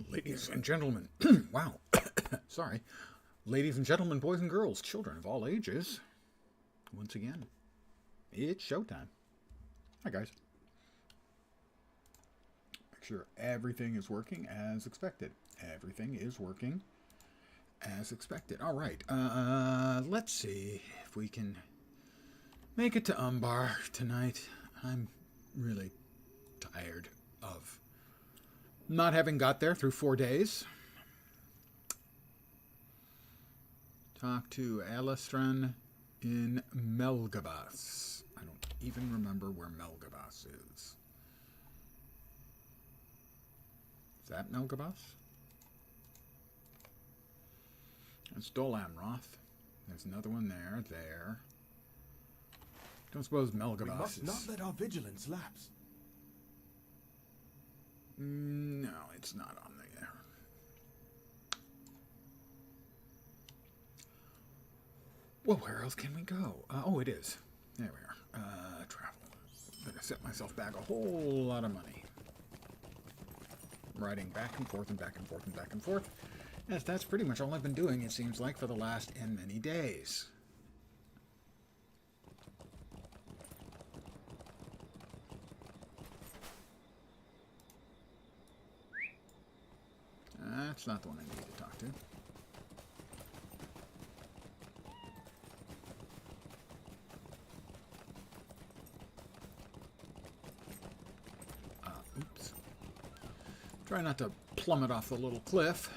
Ladies and gentlemen, wow, sorry. Ladies and gentlemen, boys and girls, children of all ages, once again, it's showtime. Hi, guys. Make sure everything is working as expected. Everything is working as expected. All right, let's see if we can make it to Umbar tonight. I'm really tired of not having got there through 4 days. Talk to Alistran in Melgabas. I don't even remember where Melgabas is. Is that Melgabas? That's Dol Amroth. There's another one there. Don't suppose Melgabas We must is... not let our vigilance lapse. No, it's not on there. Well, where else can we go? Oh, it is. There we are. Travel. Better set myself back a whole lot of money. Riding back and forth and back and forth and back and forth. Yes, that's pretty much all I've been doing, it seems like, for the last many days. That's not the one I need to talk to. Oops. Try not to plummet off the little cliff.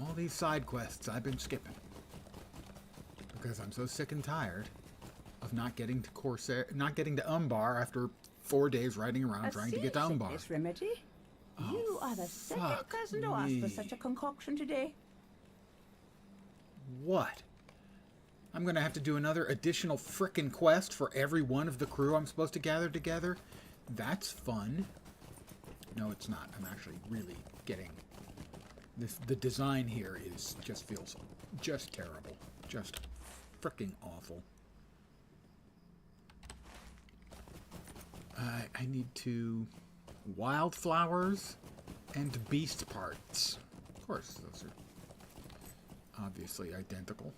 All these side quests I've been skipping. Because I'm so sick and tired of not getting to Umbar after 4 days riding around trying to get to Umbar. This remedy? You are the second person to ask for such a concoction today. What? I'm going to have to do another additional frickin' quest for every one of the crew I'm supposed to gather together? That's fun. No, it's not. I'm actually really getting... The design here feels just terrible. Just frickin' awful. I need to... Wildflowers and beast parts. Of course, those are obviously identical.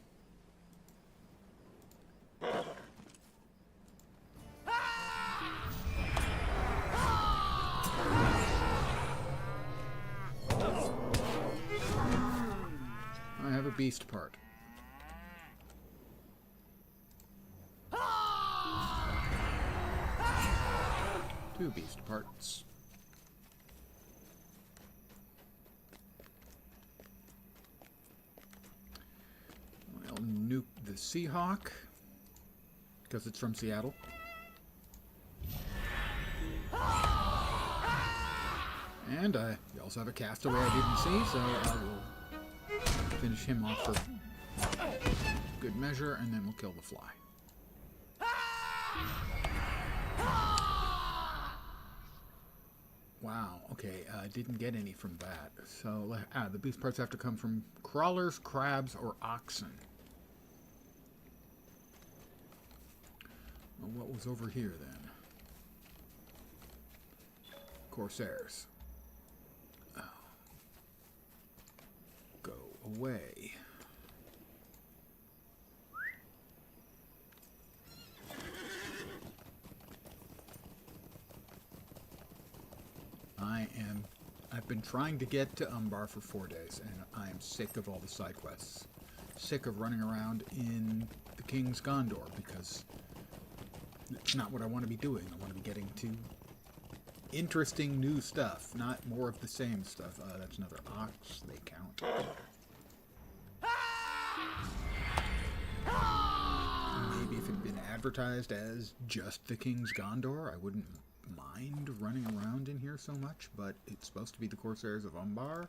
I have a beast part. Two beast parts. I'll nuke the Seahawk because it's from Seattle. And we also have a castaway I didn't see, so I will finish him off for good measure, and then we'll kill the fly. Wow, okay, I didn't get any from that. So, the beast parts have to come from crawlers, crabs, or oxen. Well, what was over here, then? Corsairs. Oh. Go away. I've been trying to get to Umbar for 4 days, and I am sick of all the side quests. Sick of running around in the King's Gondor, because it's not what I want to be doing. I want to be getting to interesting new stuff, not more of the same stuff. That's another ox. They count. Maybe if it had been advertised as just the King's Gondor, I wouldn't mind running around in here so much, but it's supposed to be the Corsairs of Umbar,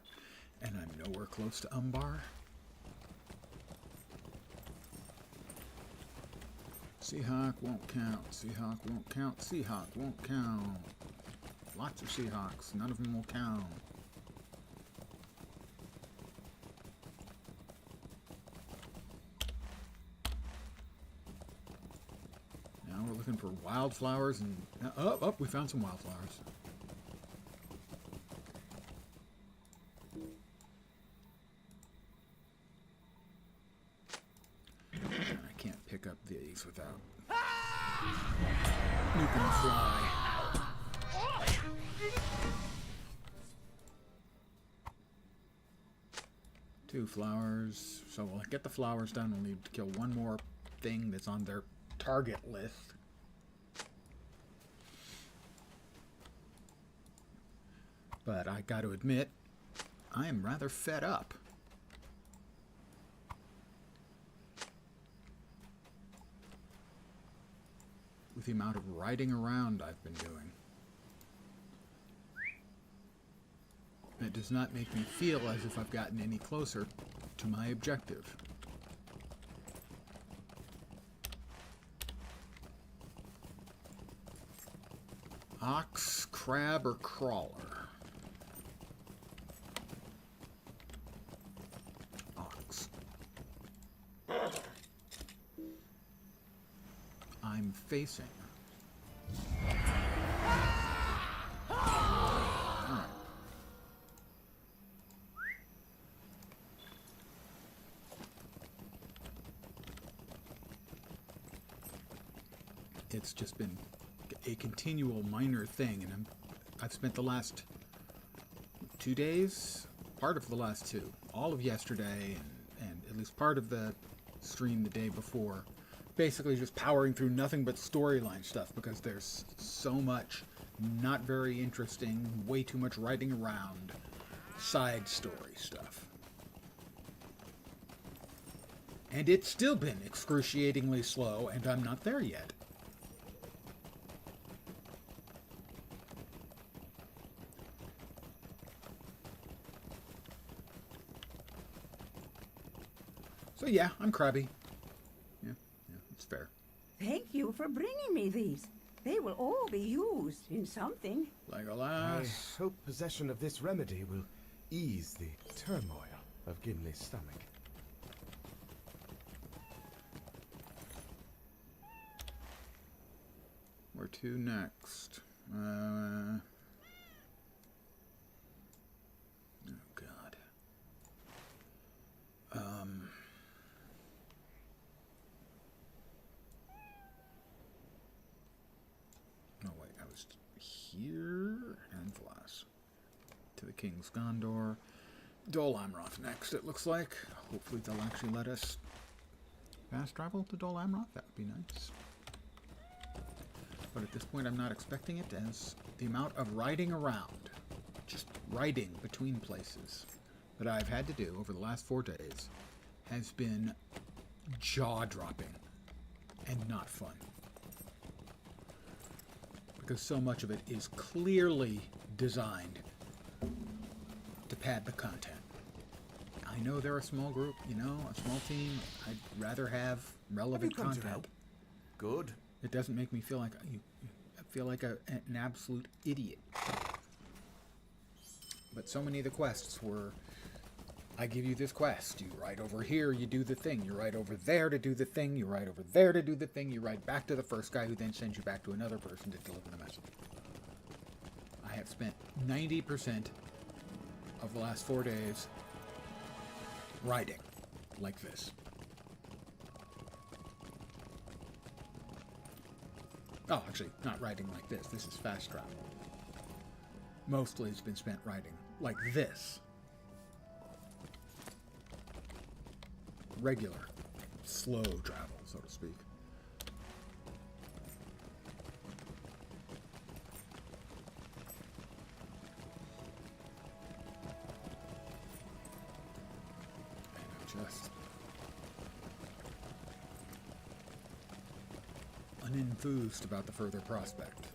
and I'm nowhere close to Umbar. Seahawk won't count. Seahawk won't count. Seahawk won't count. Lots of Seahawks. None of them will count. Now we're looking for for wildflowers and... Oh, we found some wildflowers. I can't pick up these without nuking the fly. 2 flowers. So we'll get the flowers done. We'll need to kill one more thing that's on their target list. But I got to admit, I am rather fed up. With the amount of riding around I've been doing. It does not make me feel as if I've gotten any closer to my objective. Ox, crab, or crawler? Ox. I'm facing. It's just been a continual minor thing, and I've spent the last 2 days, part of the last 2, all of yesterday, and at least part of the stream the day before, basically just powering through nothing but storyline stuff, because there's so much not very interesting, way too much riding around, side story stuff. And it's still been excruciatingly slow, and I'm not there yet. So yeah, I'm crabby. Yeah, it's fair. Thank you for bringing me these. They will all be used in something. I hope possession of this remedy will ease the turmoil of Gimli's stomach. Where to next? Oh God. Oh wait, I was here and Vlas. To the King's Gondor. Dol Amroth next, it looks like. Hopefully they'll actually let us fast travel to Dol Amroth. That would be nice. But at this point I'm not expecting it, as the amount of riding around, just riding between places, that I've had to do over the last 4 days has been jaw-dropping and not fun. Because so much of it is clearly designed to pad the content. I know they're a small group, you know, a small team. I'd rather have relevant Have you come to content. help? Good. It doesn't make me feel like an absolute idiot. But so many of the quests were, I give you this quest, you ride over here, you do the thing, you ride over there to do the thing, you ride over there to do the thing, you ride back to the first guy who then sends you back to another person to deliver the message. I have spent 90% of the last 4 days riding like this. Oh, actually, not riding like this. This is fast travel. Mostly it's been spent riding like this. Regular, slow travel, so to speak. And I'm just unenthused about the further prospect.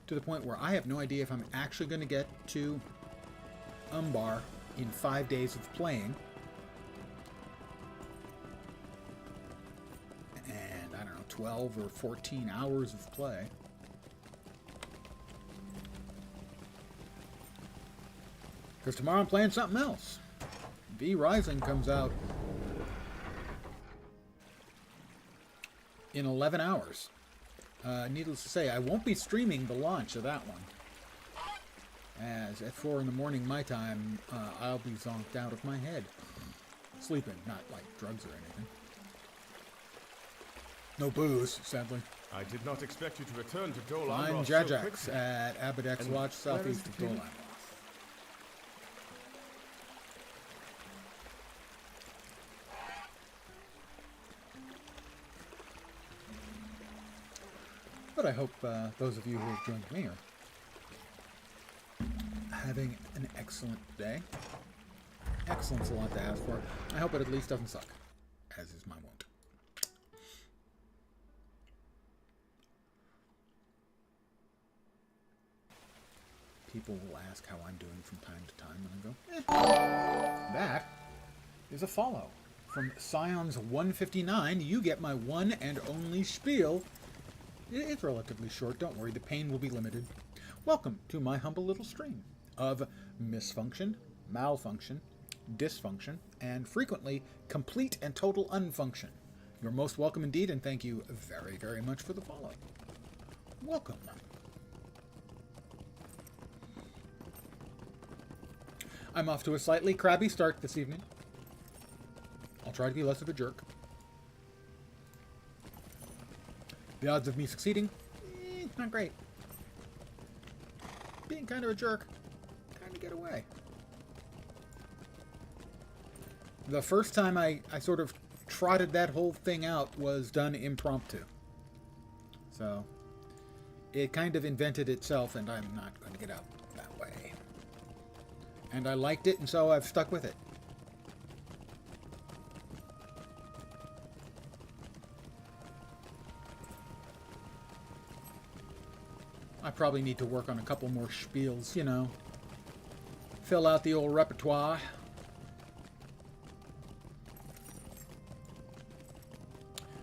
To the point where I have no idea if I'm actually going to get to Umbar in 5 days of playing. And, I don't know, 12 or 14 hours of play. Because tomorrow I'm playing something else. V Rising comes out in 11 hours. Needless to say, I won't be streaming the launch of that one. As at 4 in the morning my time, I'll be zonked out of my head. Sleeping, not like drugs or anything. No booze, sadly. I did not expect you to return to Dol Amroth I'm so Jajax quickly. at Abadex And Lodge, where southeast is of the Dol king? Amroth. But I hope those of you who have joined me are having an excellent day. Excellent's a lot to ask for. I hope it at least doesn't suck, as is my wont. People will ask how I'm doing from time to time, and I go, That is a follow. From Scions 159, you get my one and only spiel. It's relatively short, don't worry, the pain will be limited. Welcome to my humble little stream of misfunction, malfunction, dysfunction, and frequently complete and total unfunction. You're most welcome indeed, and thank you very, very much for the follow. Welcome. I'm off to a slightly crabby start this evening. I'll try to be less of a jerk. The odds of me succeeding, not great. Being kind of a jerk, kind of get away. The first time I sort of trotted that whole thing out was done impromptu. So, it kind of invented itself, and I'm not going to get out that way. And I liked it, and so I've stuck with it. I probably need to work on a couple more spiels, you know. Fill out the old repertoire.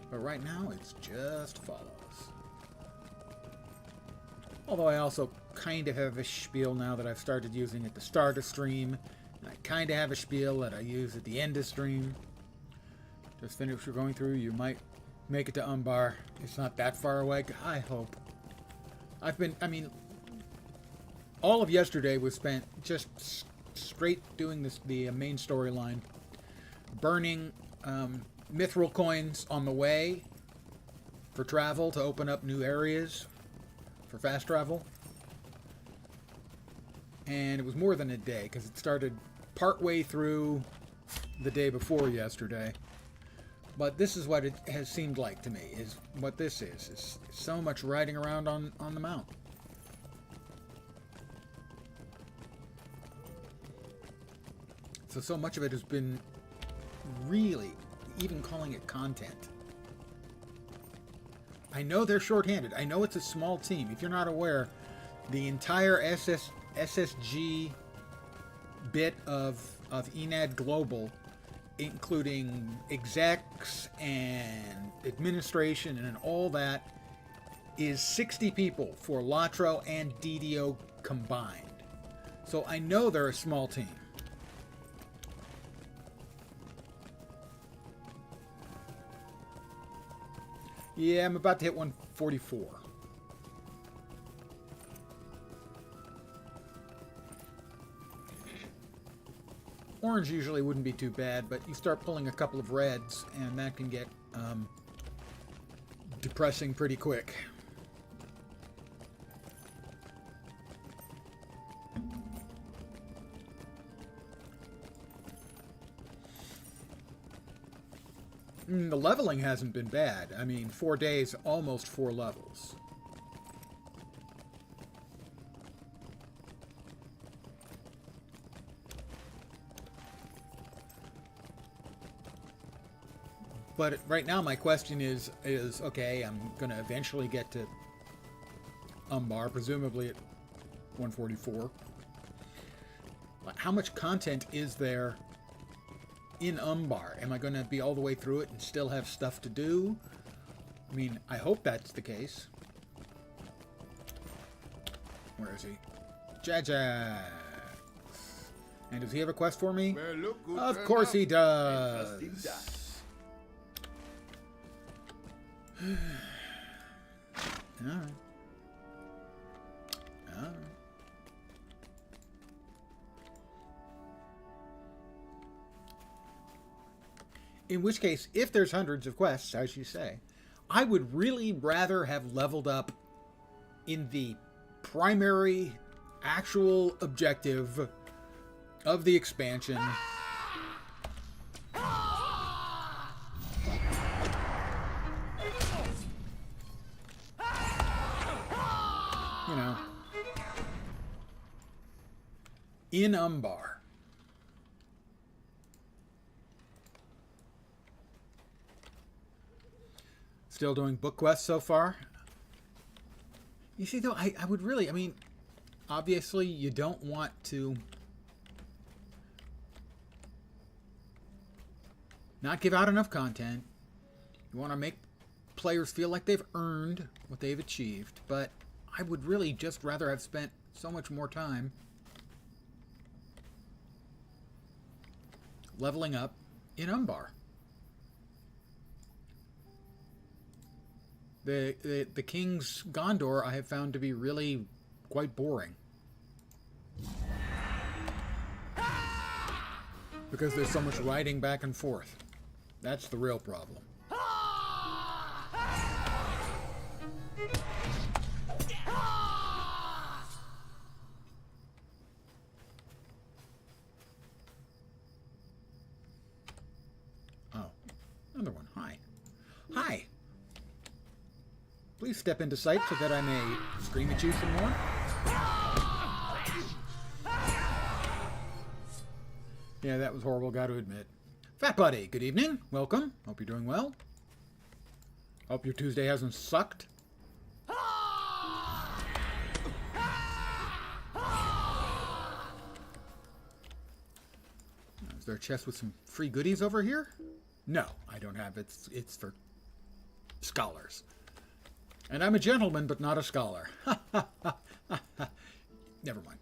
But right now, it's just follows. Although I also kind of have a spiel now that I've started using at the start of stream. And I kind of have a spiel that I use at the end of stream. Just finished going through. You might make it to Umbar. It's not that far away. I hope. I mean, all of yesterday was spent just straight doing the main storyline. Burning mithril coins on the way for travel to open up new areas for fast travel. And it was more than a day because it started partway through the day before yesterday. But this is what it has seemed like to me, is what this is so much riding around on the mount. So much of it has been really, even calling it content. I know they're shorthanded. I know it's a small team. If you're not aware, the entire SSG bit of Enad Global, including execs and administration and all that, is 60 people for LotRO and DDO combined. So I know they're a small team. Yeah, I'm about to hit 144. Orange usually wouldn't be too bad, but you start pulling a couple of reds, and that can get depressing pretty quick. The leveling hasn't been bad. I mean, 4 days, almost 4 levels. But right now my question is okay, I'm going to eventually get to Umbar, presumably at 144. How much content is there in Umbar? Am I going to be all the way through it and still have stuff to do? I mean, I hope that's the case. Where is he? Jajax. And does he have a quest for me? Well, look, good Of turn course out. he does. Alright. Alright. In which case, if there's hundreds of quests, as you say, I would really rather have leveled up in the primary actual objective of the expansion. You know, in Umbar. Still doing book quests so far. You see, though, I would really, I mean, obviously you don't want to not give out enough content. You want to make players feel like they've earned what they've achieved, but I would really just rather have spent so much more time leveling up in Umbar. The King's Gondor I have found to be really quite boring. Because there's so much riding back and forth. That's the real problem. Oh, another one. Hi. Hi. Please step into sight so that I may scream at you some more. Yeah, that was horrible, got to admit. Fat Buddy, good evening. Welcome. Hope you're doing well. Hope your Tuesday hasn't sucked. Is there a chest with some free goodies over here? No, I don't have it. It's for scholars. And I'm a gentleman, but not a scholar. Never mind.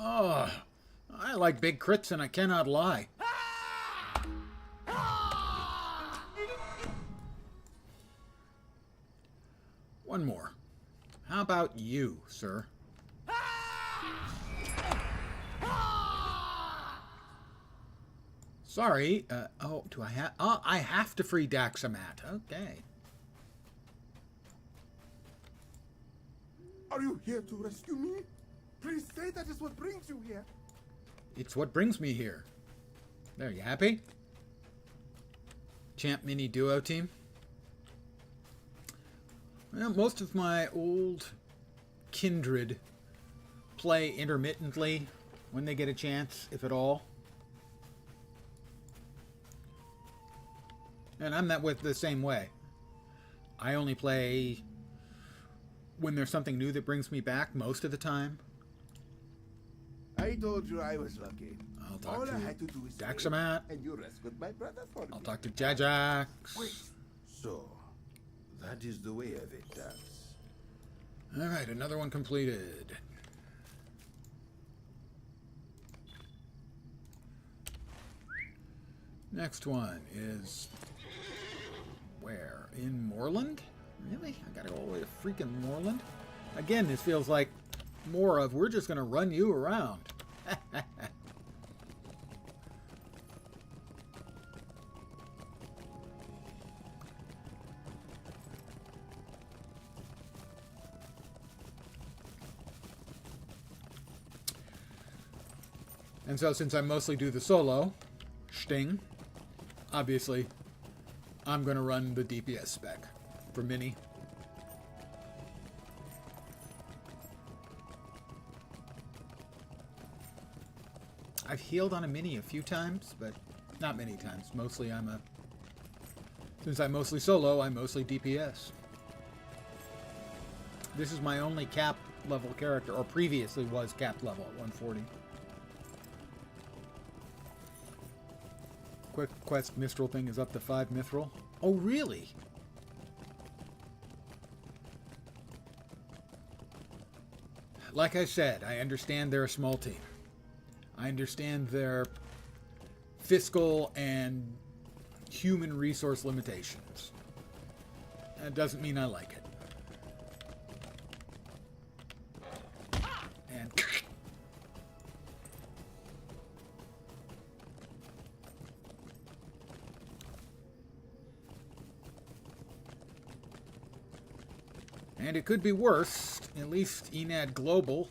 Oh, I like big crits and I cannot lie. One more. How about you, sir? Sorry. Oh, do I have... Oh, I have to free Daxamat. Okay. Are you here to rescue me? Please say that is what brings you here. It's what brings me here. There, you happy? Champ Mini Duo Team. Well, most of my old kindred play intermittently when they get a chance, if at all. And I'm that with the same way. I only play when there's something new that brings me back most of the time. I told you I was lucky. I'll talk All to I had to do is Daxamat. and you rescued my brother for me. I'll talk to Jajax. Wait. So, that is the way of it, Dax. Alright, another one completed. Next one is... where? In Moorland? Really? I gotta go all the way to freaking Moorland? Again, this feels like more of, we're just gonna run you around. And so, since I mostly do the solo Sting, obviously, I'm going to run the DPS spec for Mini. I've healed on a Mini a few times, but not many times. Mostly since I'm mostly solo, I'm mostly DPS. This is my only cap level character, or previously was cap level at 140. Quick quest Mistral thing is up to 5 Mithril. Oh, really? Like I said, I understand they're a small team. I understand they're fiscal and human resource limitations. That doesn't mean I like it. And and it could be worse. At least Enad Global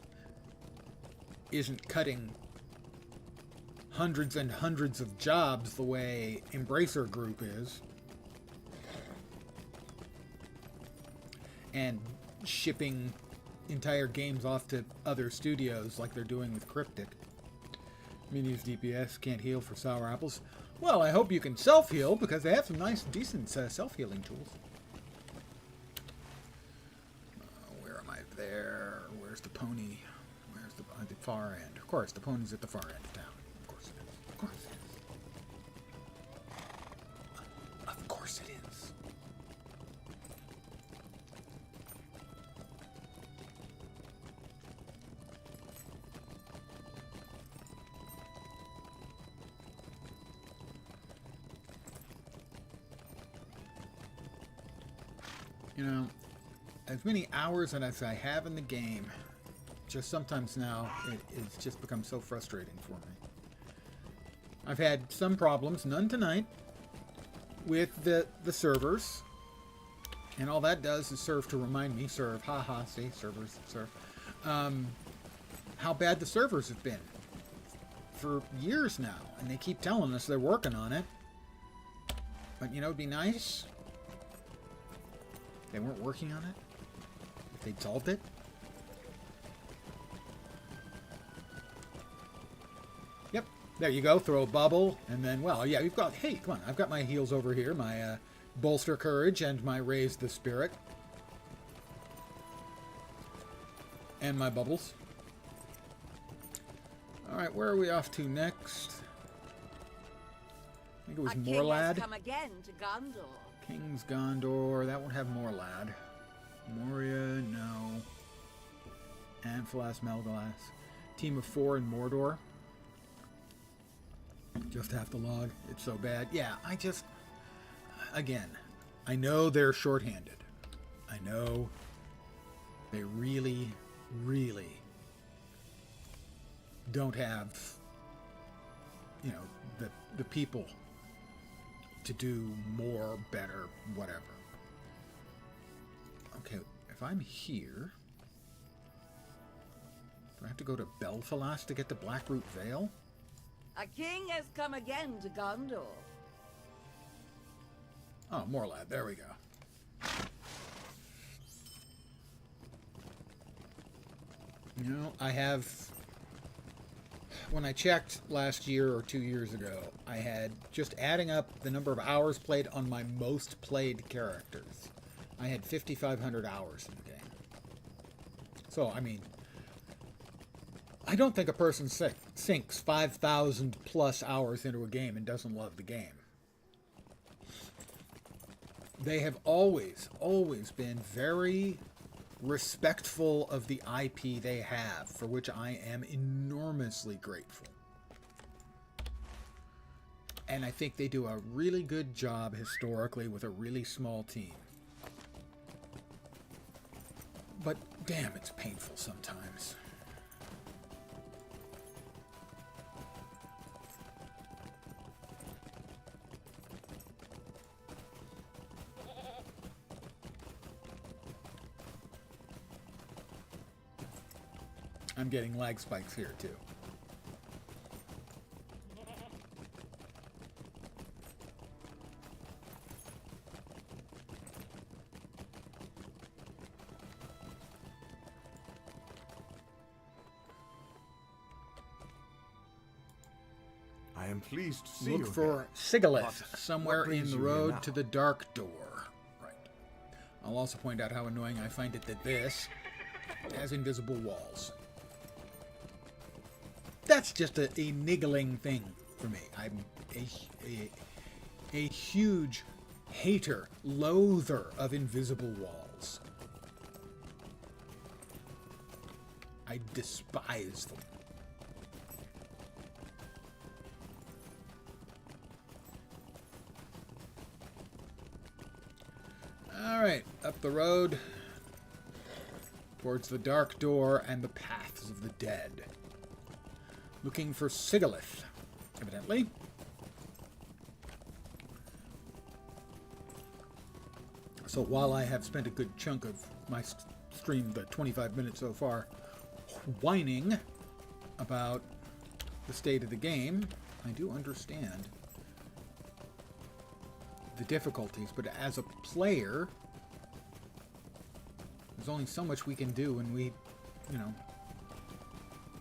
isn't cutting hundreds and hundreds of jobs the way Embracer Group is. And shipping entire games off to other studios like they're doing with Cryptic. Mini's DPS can't heal for sour apples. Well, I hope you can self-heal, because they have some nice, decent self-healing tools. Where am I there? Where's the pony? Where's the at the far end? Of course, the pony's at the far end of town. Of course it is. Of course it is. Of course it is. You know, as many hours as I have in the game, just sometimes now it's just become so frustrating for me. I've had some problems, none tonight, with the servers. And all that does is serve to remind me, haha, see, servers, serve, how bad the servers have been for years now. And they keep telling us they're working on it. But, you know, it'd be nice if they weren't working on it, if they'd solved it. Yep, there you go, throw a bubble, and then, well, yeah, you've got, hey, come on, I've got my heals over here, my bolster courage and my raise the spirit. And my bubbles. Alright, where are we off to next? I think it was Morlad. Come again to Gondor. King's Gondor. That won't have Morlad. Moria, no. Amphalas, Melglass. Team of 4 in Mordor. Just have to log. It's so bad. Yeah, I just... Again, I know they're shorthanded. I know they really, really don't have, you know, the people to do more, better, whatever. Okay, if I'm here, do I have to go to Belfalas to get the Blackroot Vale? A king has come again to Gondor. Oh, Morlad, there we go. You know, I have... When I checked last year or 2 years ago, I had, just adding up the number of hours played on my most played characters, I had 5,500 hours in the game. So, I mean, I don't think a person sinks 5,000 plus hours into a game and doesn't love the game. They have always, always been very respectful of the IP they have, for which I am enormously grateful. And I think they do a really good job historically with a really small team. But damn, it's painful sometimes. I'm getting lag spikes here, too. I am pleased to see you. Look for Sigilith But somewhere what in brings the you here road now? to the Dark Door. Right. I'll also point out how annoying I find it that this has invisible walls. That's just a niggling thing for me. I'm a huge hater, loather of invisible walls. I despise them. up the road towards the dark door and the paths of the dead. Looking for Sigalith, evidently. So while I have spent a good chunk of my stream, the 25 minutes so far, whining about the state of the game, I do understand the difficulties, but as a player, there's only so much we can do, and we,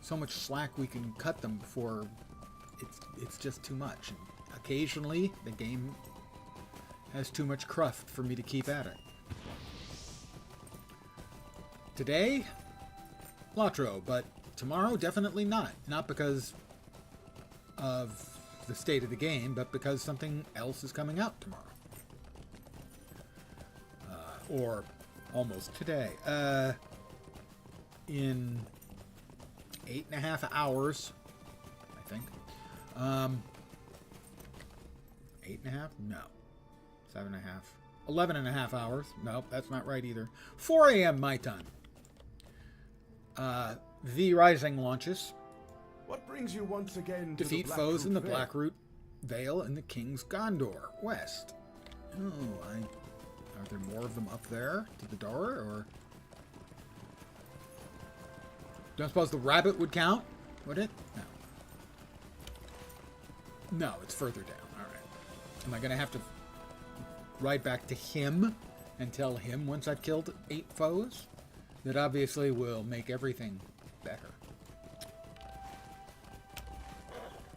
so much slack we can cut them before it's just too much. And occasionally, the game has too much cruft for me to keep at it. Today, LotRO, but tomorrow, definitely not. Not because of the state of the game, but because something else is coming out tomorrow. Or almost today. In 8.5 hours, I think. 8.5? No. 7.5. 11.5 hours. Nope, that's not right either. 4 a.m. my time. V Rising launches. What brings you once again to Defeat the foes in the Blackroot Blackroot Vale and the King's Gondor West. Oh, are there more of them up there to the door, or don't suppose the rabbit would count, would it? No, it's further down. All right. Am I gonna have to ride back to him and tell him once I've killed 8 foes? That obviously will make everything better.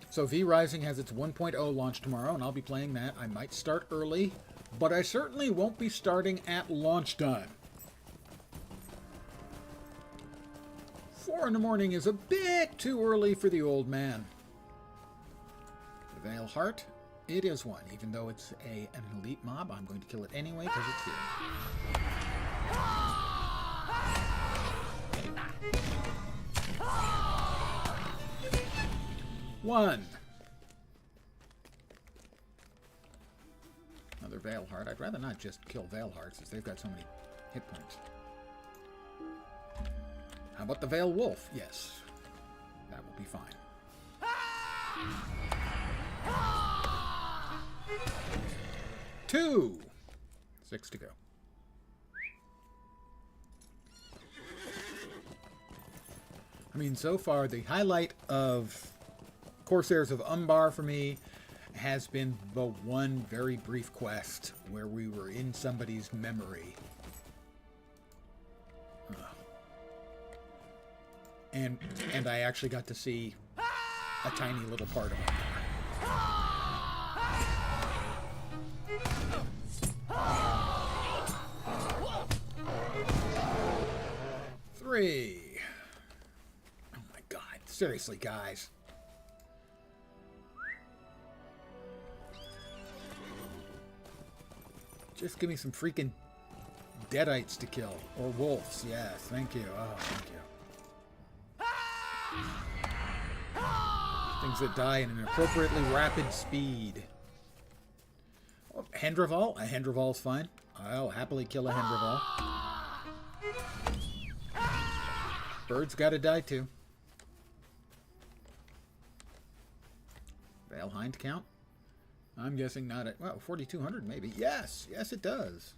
So V Rising has its 1.0 launch tomorrow, and I'll be playing that. I might start early, but I certainly won't be starting at launch time. 4 in the morning is a bit too early for the old man. The Vale Heart, it is one. Even though it's an elite mob, I'm going to kill it anyway because it's here. One. Another Vale Heart. I'd rather not just kill Vale Hearts, since they've got so many hit points. How about the Vale Wolf? Yes. That will be fine. 2. 6 to go. I mean, so far, the highlight of Corsairs of Umbar for me has been the one very brief quest where we were in somebody's memory. And I actually got to see a tiny little part of it. 3. Oh my God. Seriously, guys. Just give me some freaking deadites to kill. Or wolves. Yes, thank you. Oh, thank you. Things that die in an appropriately rapid speed. Oh, Hendraval? A Hendraval's fine. I'll happily kill a Hendraval. Birds gotta die too. Valehind count? I'm guessing not at, well, 4,200 maybe. Yes, yes it does.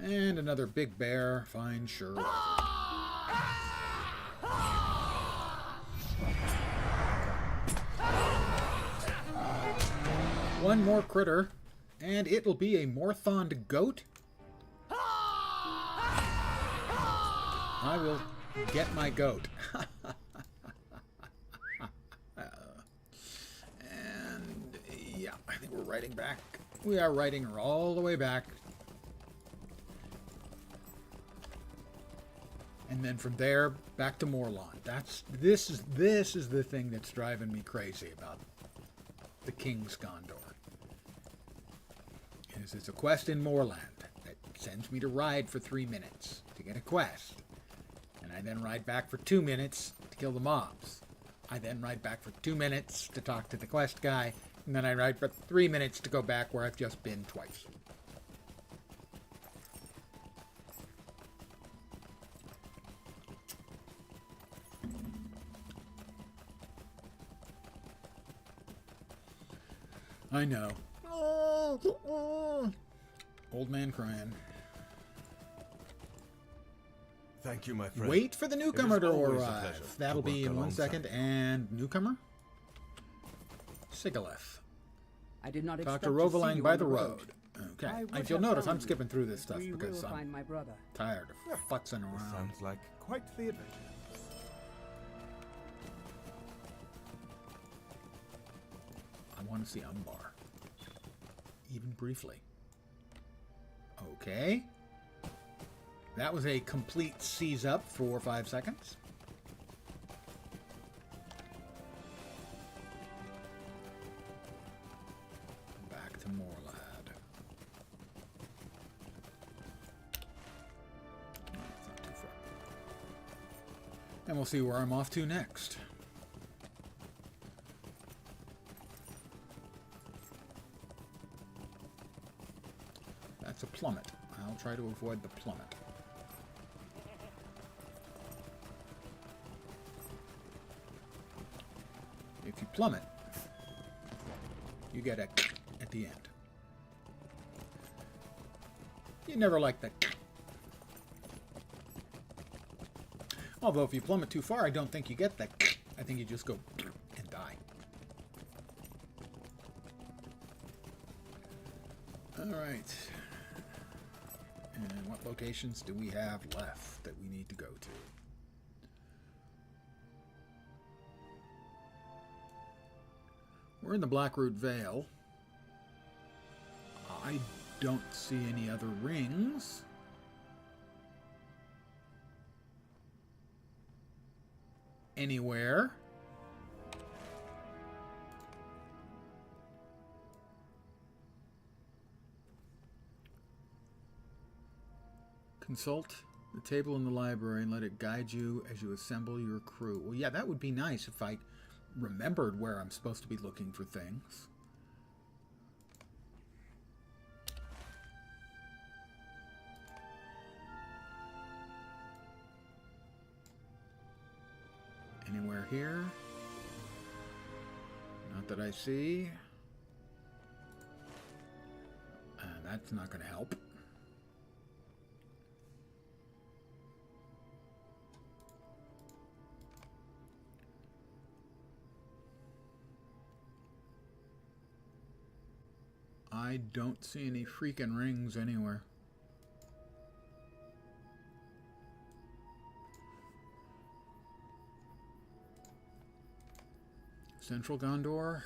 And another big bear. Fine, sure. One more critter, and it'll be a Morthond goat. I will get my goat. And yeah, I think we're riding back. We are riding her all the way back. And then from there, back to Morlon. This is the thing that's driving me crazy about the King's Gondor. It's a quest in Moorland that sends me to ride for 3 minutes to get a quest. And I then ride back for 2 minutes to kill the mobs. I then ride back for 2 minutes to talk to the quest guy, And then I ride for 3 minutes to go back where I've just been twice. I know. Old man crying. Thank you, my friend. Wait for the newcomer to always a arrive. pleasure That'll to work be in 1 alongside second. you. And newcomer? Sigaleth. I did not expect Dr. to see Rovalang you by on the road. Okay. I would If you'll have notice, found I'm skipping through this stuff We because will I'm find my brother. tired of futzing This around. sounds like quite the adventure. I want to see Umbar. Even briefly. Okay. That was a complete seize up for 5 seconds. Back to Morlad. No, it's not too far. And we'll see where I'm off to next. That's a plummet. I'll try to avoid the plummet. If you plummet, you get a at the end. You never like that. Although if you plummet too far, I don't think you get that. I think you just go and die. All right. And what locations do we have left that we need to go to? We're in the Blackroot Vale. I don't see any other rings. Anywhere. Consult the table in the library and let it guide you as you assemble your crew. Well, yeah, that would be nice if I remembered where I'm supposed to be looking for things. Anywhere here? Not that I see. That's not going to help. I don't see any freaking rings anywhere. Central Gondor.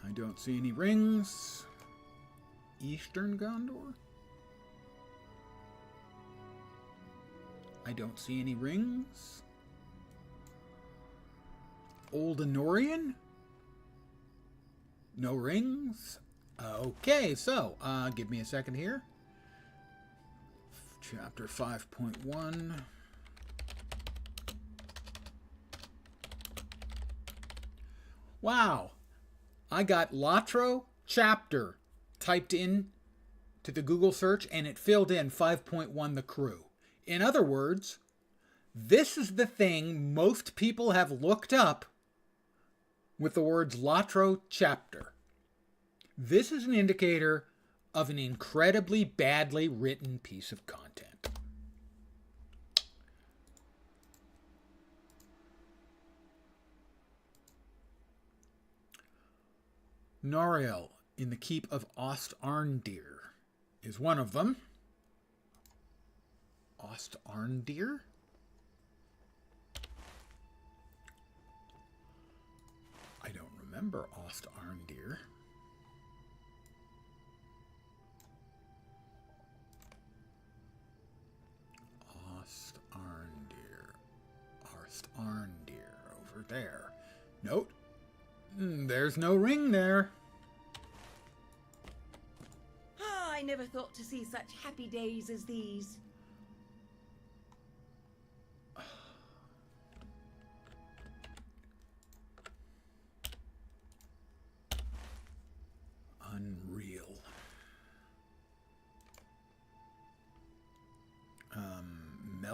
I don't see any rings. Eastern Gondor. I don't see any rings. Old Anorian? No rings? Okay, so, give me a second here. Chapter 5.1. Wow. I got LotRO chapter typed in to the Google search and it filled in 5.1 the crew. In other words, this is the thing most people have looked up with the words LotRO chapter. This is an indicator of an incredibly badly written piece of content. Noriel in the keep of Ost-Arndir is one of them. Ost-Arndir? I don't remember Ost-Arndir. Ost-Arndir over there. Note, there's no ring there. Ah, I never thought to see such happy days as these.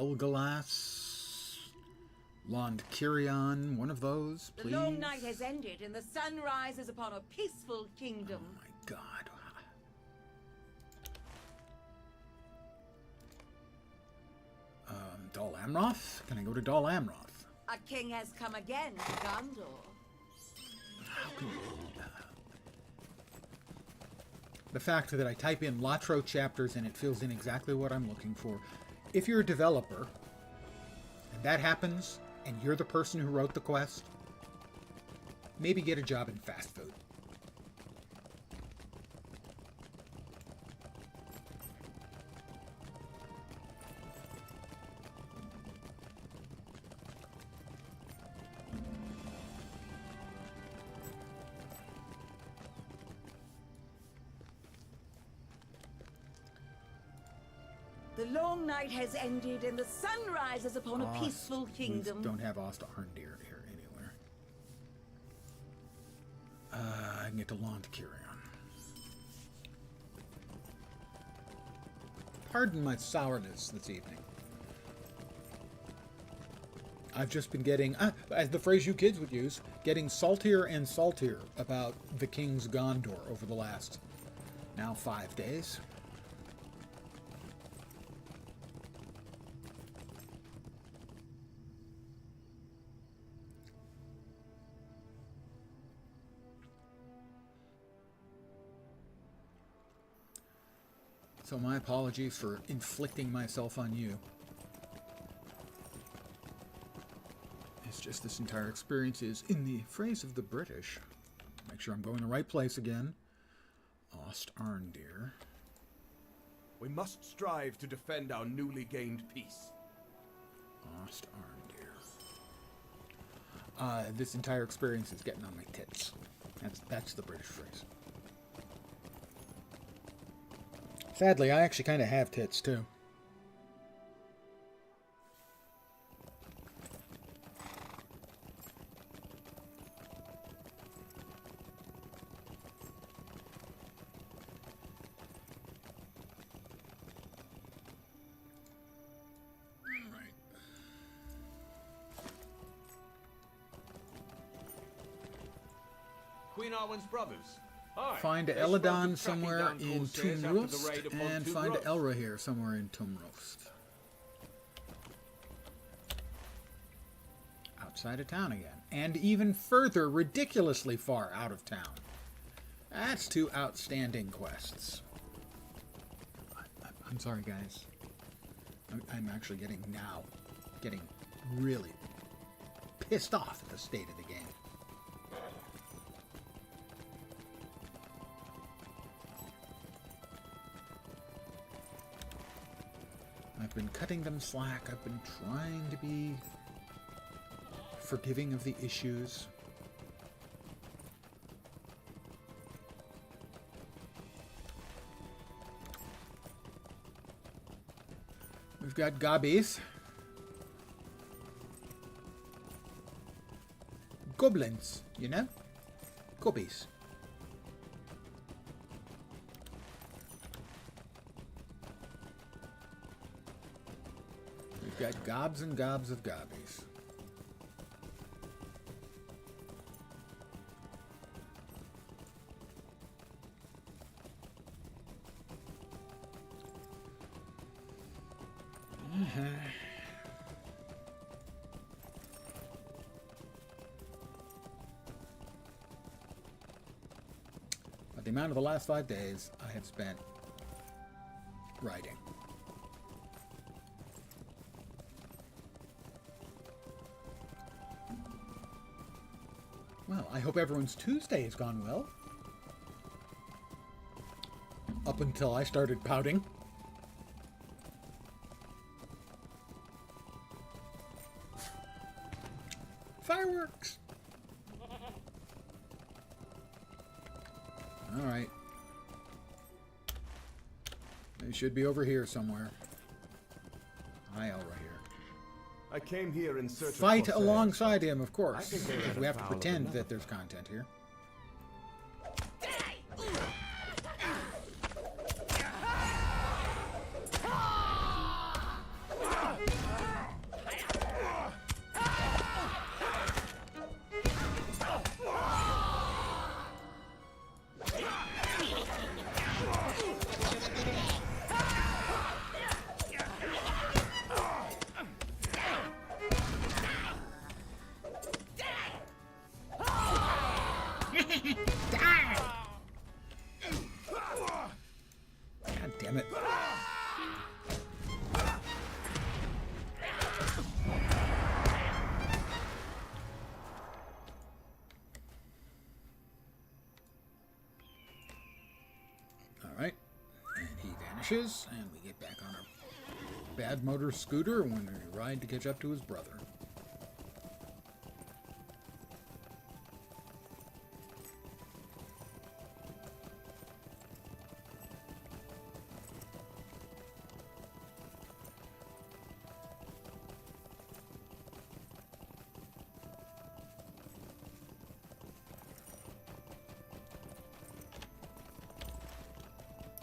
Helgelas, Lond Kyrion, one of those, please. The long night has ended and the sun rises upon a peaceful kingdom. Oh my god. Dol Amroth? Can I go to Dol Amroth? A king has come again to Gondor. How can the fact that I type in LotRO chapters and it fills in exactly what I'm looking for. If you're a developer, and that happens, and you're the person who wrote the quest, maybe get a job in fast food. The long night has ended and the sun rises upon a peaceful kingdom. We don't have Ost Arndir here anywhere. I can get to Lond Kyrion. Pardon my sourness this evening. I've just been getting, as the phrase you kids would use, getting saltier and saltier about the King's Gondor over the last, now 5 days. So my apologies for inflicting myself on you. It's just this entire experience is, in the phrase of the British, make sure I'm going the right place again, Ost Arndir. We must strive to defend our newly gained peace. Ost Arndir. This entire experience is getting on my tits. That's the British phrase. Sadly, I actually kind of have tits, too. Queen Arwen's brothers. Aye, Find they Eladon spoke of tracking somewhere down in Corsairs after the Tumrost, raid upon and find Tumrost. Elrahir somewhere in Tumrost. Outside of town again. And even further, ridiculously far out of town. That's 2 outstanding quests. I'm sorry, guys. I'm actually getting really pissed off at the state of the game. I've been cutting them slack. I've been trying to be forgiving of the issues. We've got gobbies. Goblins, you know? Gobbies. We've got gobs and gobs of gobbies. But the amount of the last 5 days I have spent writing. Well, I hope everyone's Tuesday has gone well. Up until I started pouting. Fireworks! Alright. They should be over here somewhere. Hi, Elrahir. I came here in search Fight of alongside him, of course. think they Because let we a have to foul of pretend another. that there's content here. crashes, and we get back on our bad motor scooter when we ride to catch up to his brother.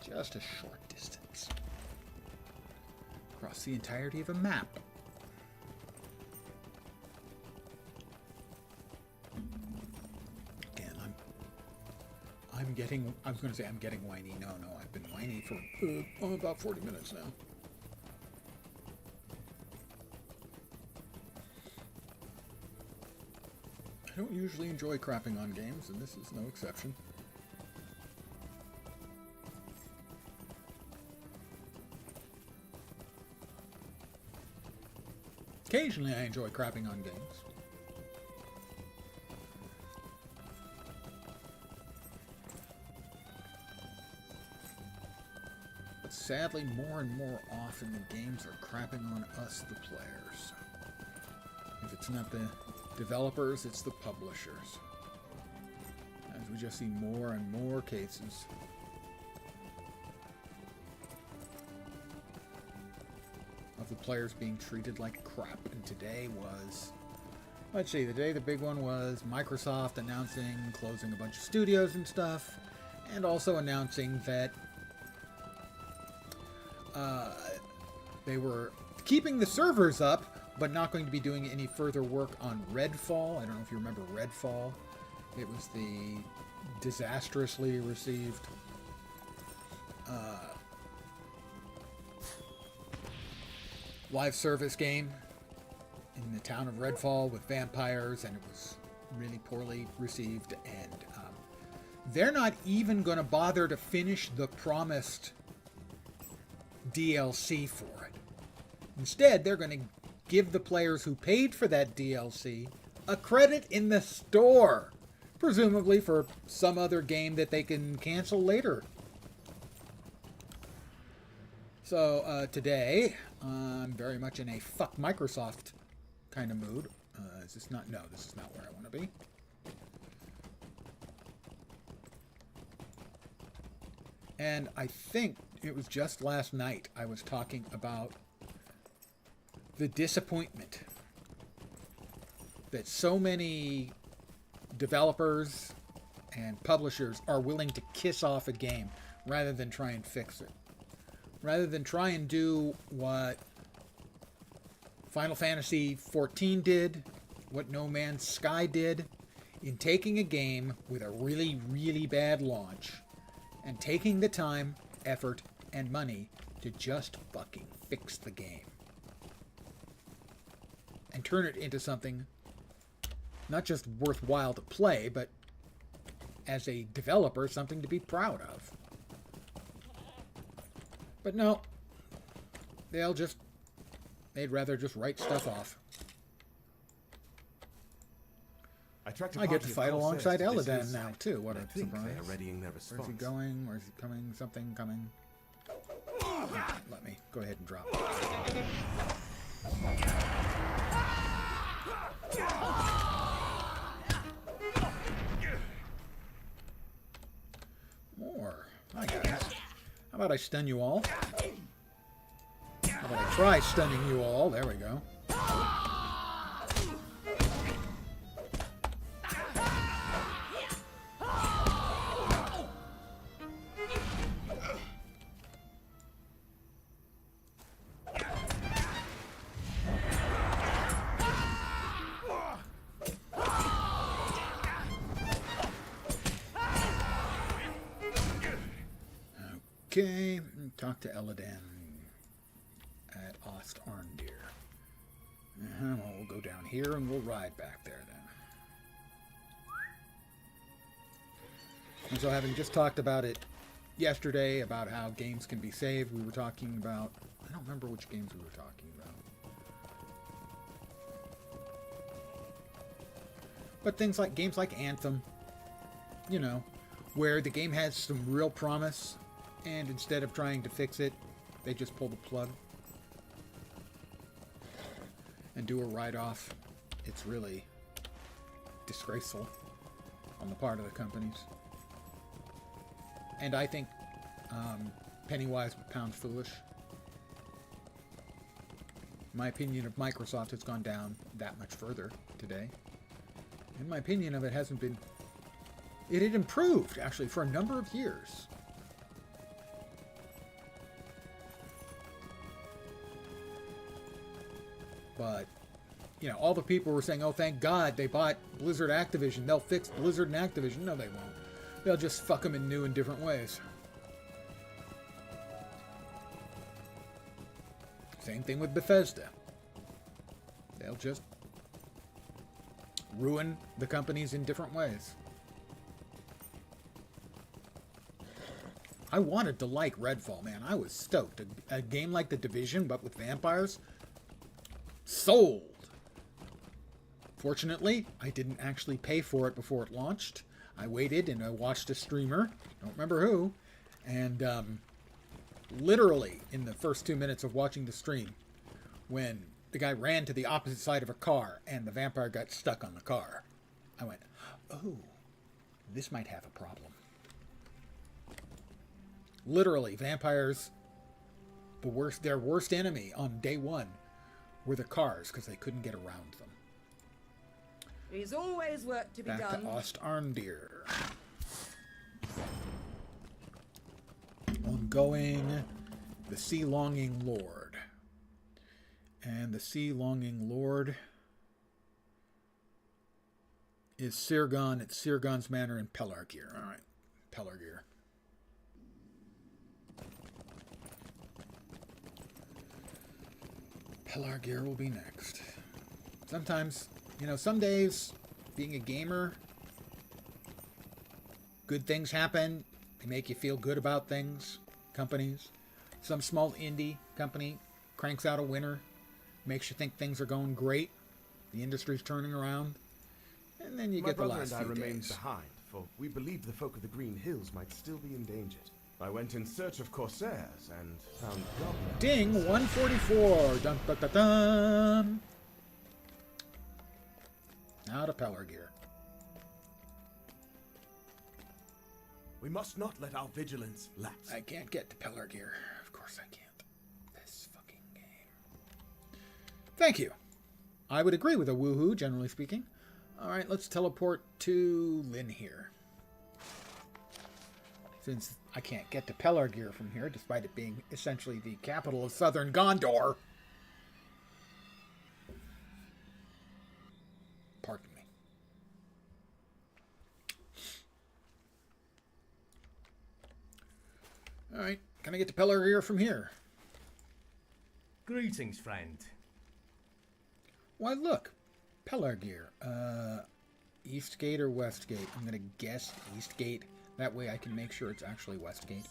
Just a short distance. Across the entirety of a map. Again, I'm getting, I was going to say I'm getting whiny. No, I've been whiny for about 40 minutes now. I don't usually enjoy crapping on games, and this is no exception. Occasionally I enjoy crapping on games. But sadly, more and more often the games are crapping on us, the players. If it's not the developers, it's the publishers. As we just see more and more cases. Of the players being treated like crap. And today was, let's see, the big one was Microsoft announcing closing a bunch of studios and stuff, and also announcing that they were keeping the servers up, but not going to be doing any further work on Redfall. I don't know if you remember Redfall. It was the disastrously received live service game in the town of Redfall with vampires, and it was really poorly received, and they're not even going to bother to finish the promised DLC for it. Instead, they're going to give the players who paid for that DLC a credit in the store, presumably for some other game that they can cancel later. So today, I'm very much in a fuck Microsoft kind of mood. Is this not? No, this is not where I want to be. And I think it was just last night I was talking about the disappointment that so many developers and publishers are willing to kiss off a game rather than try and fix it. Rather than try and do what Final Fantasy XIV did, what No Man's Sky did, in taking a game with a really, really bad launch and taking the time, effort, and money to just fucking fix the game. And turn it into something not just worthwhile to play, but as a developer, something to be proud of. But no, they'd rather just write stuff off. I get to fight alongside Eladan now, too. What a surprise. They are readying their response. Where's he going? Where's he coming? Something coming. Let me go ahead and drop. More. Hi, guys. How about I stun you all? How about I try stunning you all? There we go. Okay, talk to Eladan at Ost Arndir. Well, we'll go down here and we'll ride back there then. And so, having just talked about it yesterday, about how games can be saved, we were talking about, I don't remember which games we were talking about. But things like games like Anthem, you know, where the game has some real promise, And instead of trying to fix it, they just pull the plug and do a write-off. It's really disgraceful on the part of the companies. And I think penny wise but pound foolish. My opinion of Microsoft has gone down that much further today. And my opinion of it hasn't been... It had improved, actually, for a number of years. But, you know, all the people were saying, oh, thank God they bought Blizzard Activision. They'll fix Blizzard and Activision. No, they won't. They'll just fuck them in new and different ways. Same thing with Bethesda. They'll just ruin the companies in different ways. I wanted to like Redfall, man. I was stoked. A game like The Division, but with vampires. Sold! Fortunately, I didn't actually pay for it before it launched. I waited and I watched a streamer, don't remember who, and literally in the first 2 minutes of watching the stream, when the guy ran to the opposite side of a car and the vampire got stuck on the car, I went, oh, this might have a problem. Literally, vampires, their worst enemy on day one were the cars because they couldn't get around them. There's always work to be Back done. to Ost-Arndir. Ongoing, the Sea-Longing Lord. And the Sea-Longing Lord is Sirgon at Sirgon's Manor in Pelargir. All right, Pelargir. Pelargir will be next. Sometimes, you know, some days, being a gamer, good things happen. They make you feel good about things. Companies. Some small indie company cranks out a winner. Makes you think things are going great. The industry's turning around. And then you get the last few days. My brother and I remained behind, for we believed the folk of the Green Hills might still be endangered. I went in search of Corsairs and found goblins. Ding! 144! Dun dun dun dun! Now to Pelargir. We must not let our vigilance lapse. I can't get to Pelargir. Of course I can't. This fucking game. Thank you. I would agree with a woohoo, generally speaking. Alright, let's teleport to Lynn here. Since I can't get to Pelargir from here, despite it being essentially the capital of southern Gondor. Pardon me. Alright, can I get to Pelargir from here? Greetings, friend. Why, look. Pelargir. Eastgate or Westgate? I'm going to guess Eastgate. That way I can make sure it's actually Westgate.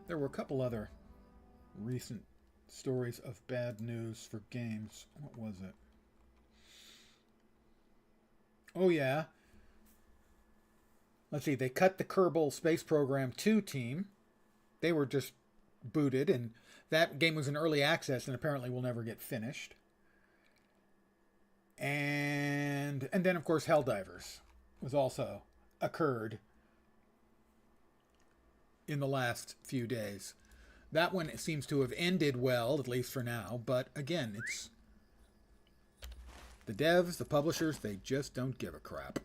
There were a couple other recent stories of bad news for games. What was it? Oh, yeah. Let's see, they cut the Kerbal Space Program 2 team. They were just booted, and that game was in early access and apparently will never get finished. And then, of course, Helldivers was also occurred in the last few days. That one seems to have ended well, at least for now, but again, it's the devs, the publishers, they just don't give a crap.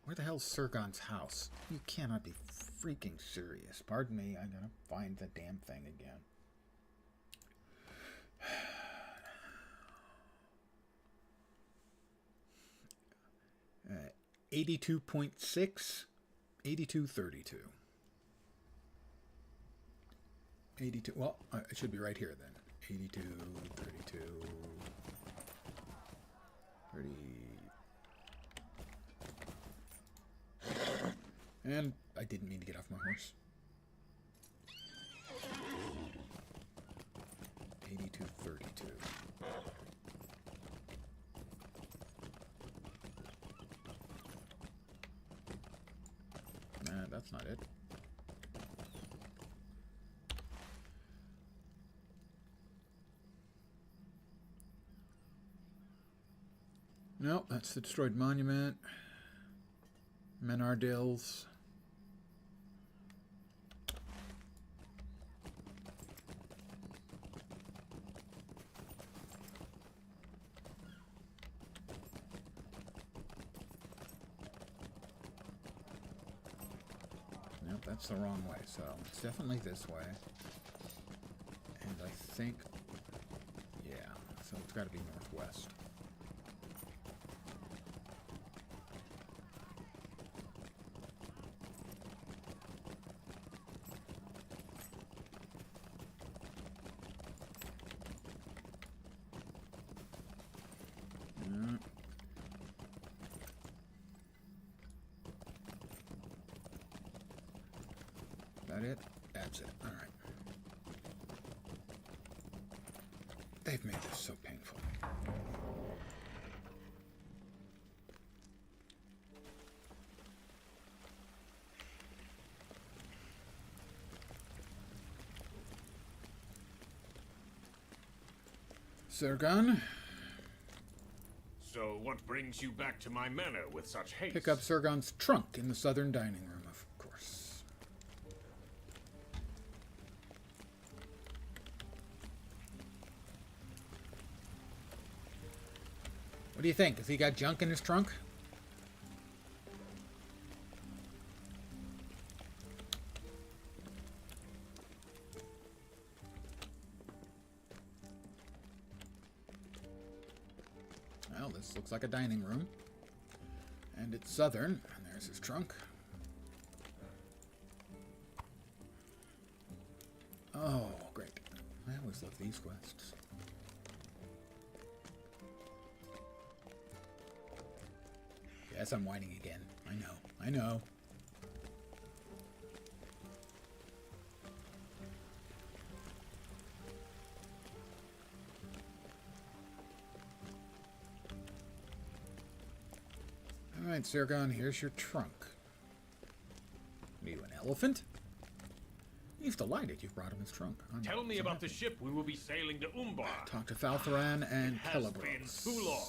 Where the hell's Sirgon's house? You cannot be freaking serious. Pardon me, I'm gonna find the damn thing again. 82.6, 8232. 82, well, it should be right here then. 82, 32, 30. And I didn't mean to get off my horse. 8232. Nah, that's not it. No, that's the destroyed monument. Menardills. Nope, that's the wrong way, so it's definitely this way. And I think, yeah, so it's got to be northwest. That it? That's it. All right. They've made this so painful. Sergon, So what brings you back to my manor with such haste? pick up Sergon's trunk in the southern dining room, of course. What do you think? Has he got junk in his trunk? Well, this looks like a dining room. And it's southern. And there's his trunk. Oh, great. I always love these quests. Yes, I'm whining again. I know. I know. Alright, Sergon, here's your trunk. Are you an elephant? He's delighted you brought him his trunk. Tell me about the ship we will be sailing to Umbar. Talk to Faltharan and It has been Celebros. too long.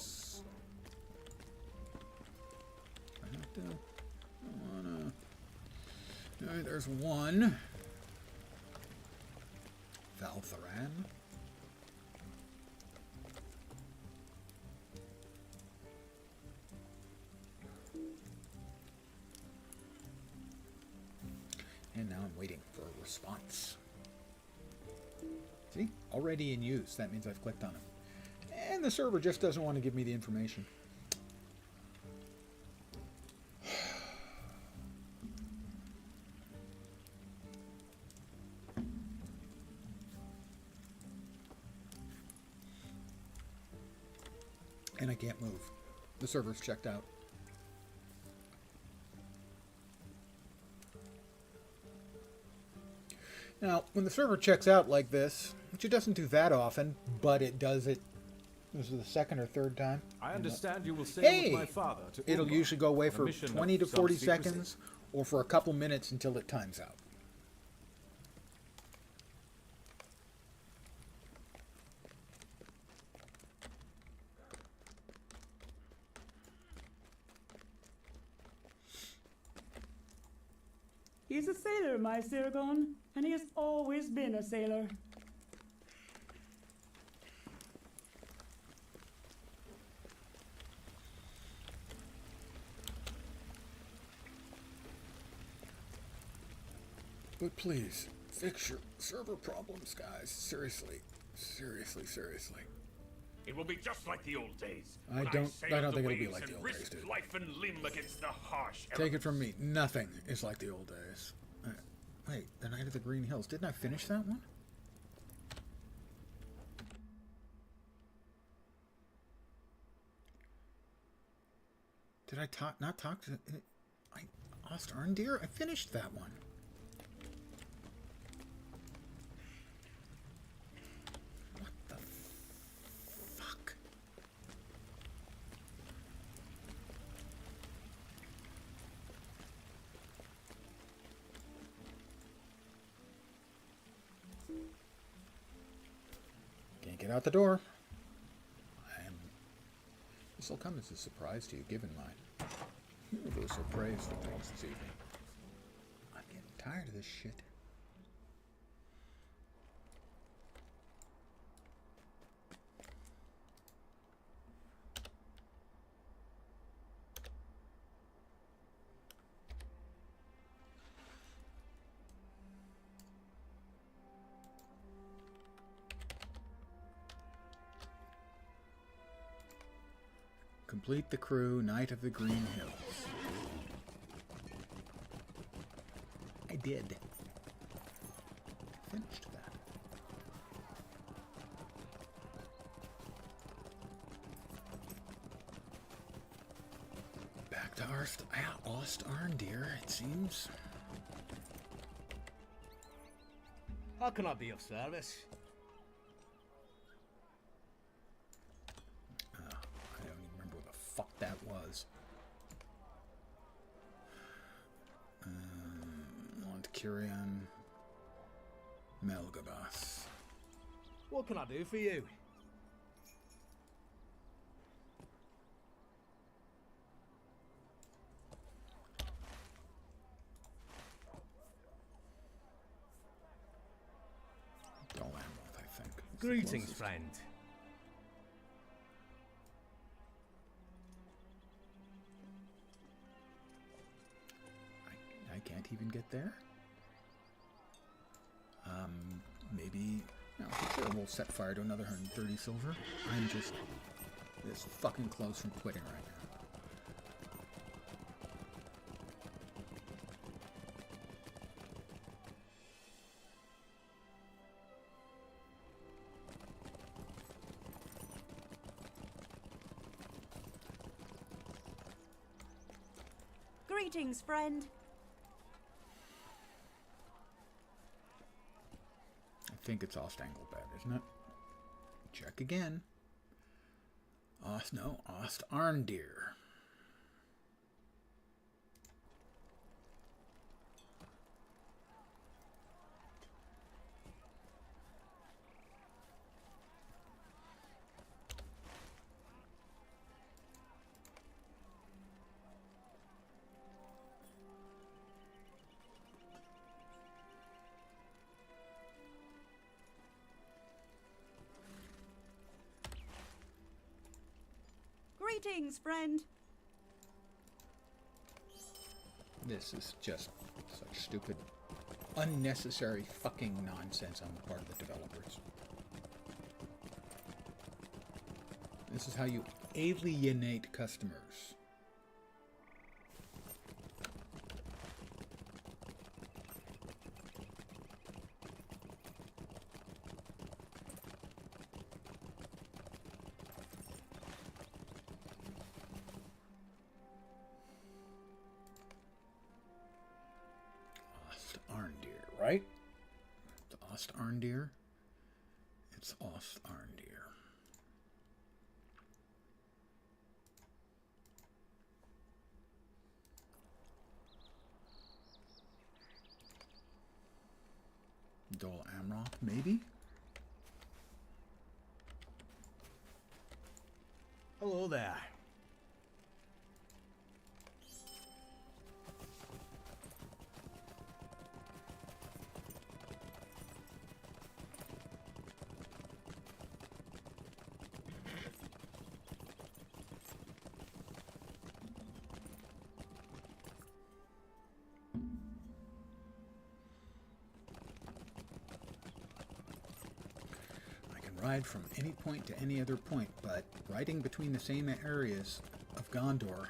I don't wanna... Alright, there's one. Faltharan. And now I'm waiting for a response. See? Already in use. That means I've clicked on him. And the server just doesn't want to give me the information. And I can't move. The server's checked out. Now, when the server checks out like this, which it doesn't do that often, but it does it, this is the second or third time. I understand you will sail Hey! with my father to It'll Umbar usually go away on a for mission 20 of to 40 some secrecy. seconds, or for a couple minutes until it times out. He's a sailor, my Sergon, and he has always been a sailor. But please, fix your server problems, guys. Seriously. Seriously, seriously. It will be just like the old days. I when don't sailed think the it'll be waves like the and old days, risked dude. life and limb against the harsh Take it from me. Nothing is like the old days. Wait, the Night of the Green Hills. Didn't I finish that one? Did I not talk to... Lost Arndir? I finished that one. What the fuck? Can't get out the door. This will come as a surprise to you, given my universal praise for things this evening. I'm getting tired of this shit. Complete the crew, Knight of the Green Hills. I did. Finished that. Back to Ost Arndir, it seems. How can I be of service? Fuck that was. Montkirion, Melgabas. What can I do for you? Dol Amroth, I think. Greetings, friend. I can't even get there. Maybe. No, sure, we'll set fire to another 130 silver. I'm just this fucking close from quitting right now. Greetings, friend. I think it's Ost Anglebed, isn't it? Check again. Ost Arndir. Greetings, friend. This is just such stupid, unnecessary fucking nonsense on the part of the developers. This is how you alienate customers. Right? It's Ost Arndir. It's Ost Arndir. Dol Amroth, maybe? Hello there. Ride from any point to any other point, but riding between the same areas of Gondor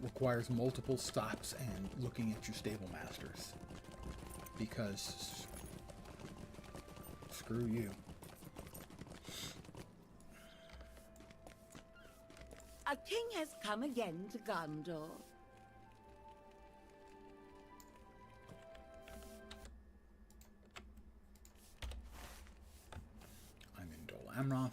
requires multiple stops and looking at your stable masters. Because screw you. A king has come again to Gondor. Amroth.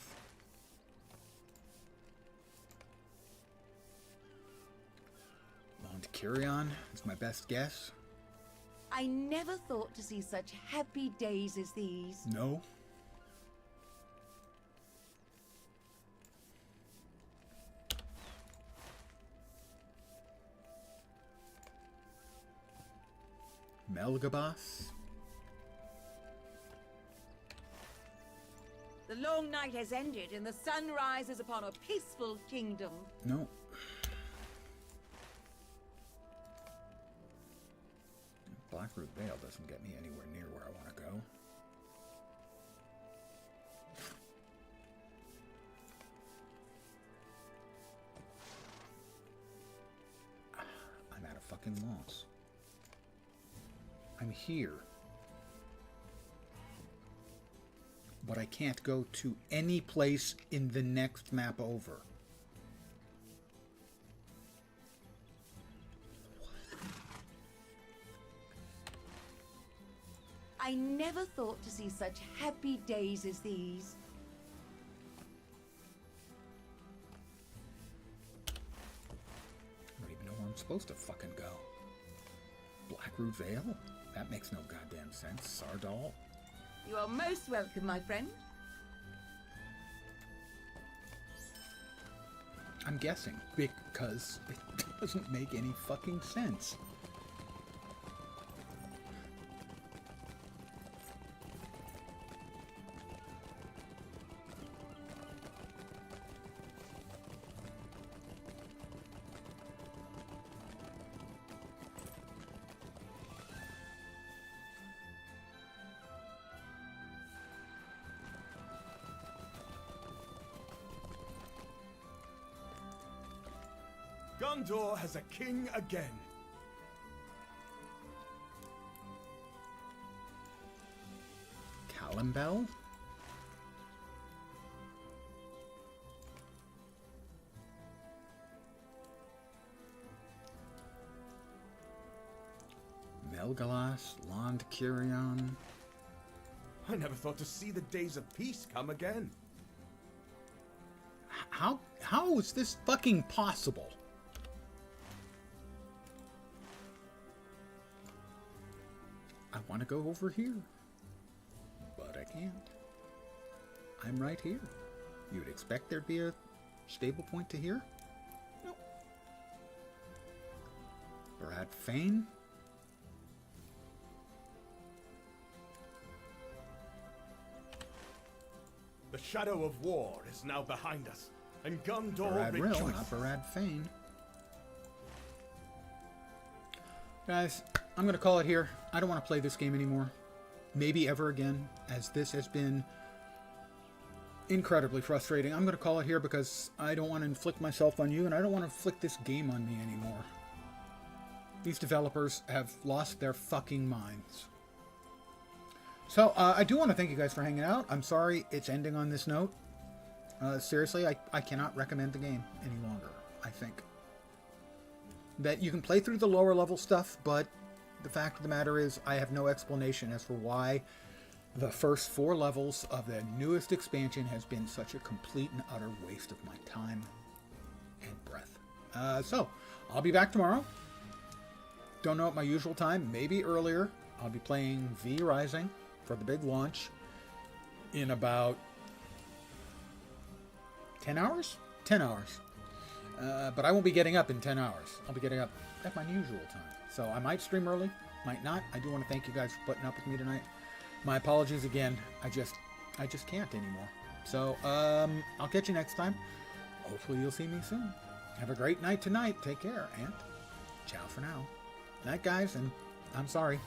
Mount Kyrion is my best guess. I never thought to see such happy days as these. No. Melgabas. The long night has ended and the sun rises upon a peaceful kingdom. No. Blackroot Vale doesn't get me anywhere near where I want to go. I'm at a fucking loss. I'm here. But I can't go to any place in the next map over. I never thought to see such happy days as these. I don't even know where I'm supposed to fucking go. Blackroot Vale? That makes no goddamn sense. Sardal? You are most welcome, my friend. I'm guessing, because it doesn't make any fucking sense. Gondor has a king again. Calimbel? Melgalas, Lond Kyrion. I never thought to see the days of peace come again. How is this fucking possible? I want to go over here, but I can't. I'm right here. You would expect there'd be a stable point to here? Nope. Brad Fane? The shadow of war is now behind us, and Gondor Barad Rill, rejoices. not Barad Fane. Guys, I'm going to call it here. I don't want to play this game anymore. Maybe ever again, as this has been incredibly frustrating. I'm going to call it here because I don't want to inflict myself on you, and I don't want to inflict this game on me anymore. These developers have lost their fucking minds. So, I do want to thank you guys for hanging out. I'm sorry it's ending on this note. Seriously, I cannot recommend the game any longer, I think. That you can play through the lower level stuff, but the fact of the matter is I have no explanation as for why the first 4 levels of the newest expansion has been such a complete and utter waste of my time and breath. So, I'll be back tomorrow. Don't know at my usual time, maybe earlier. I'll be playing V Rising for the big launch in about 10 hours? 10 hours. But I won't be getting up in 10 hours. I'll be getting up at my usual time. So I might stream early, might not. I do want to thank you guys for putting up with me tonight. My apologies again. I just can't anymore. So I'll catch you next time. Hopefully you'll see me soon. Have a great night tonight. Take care, and ciao for now. Night, guys, and I'm sorry.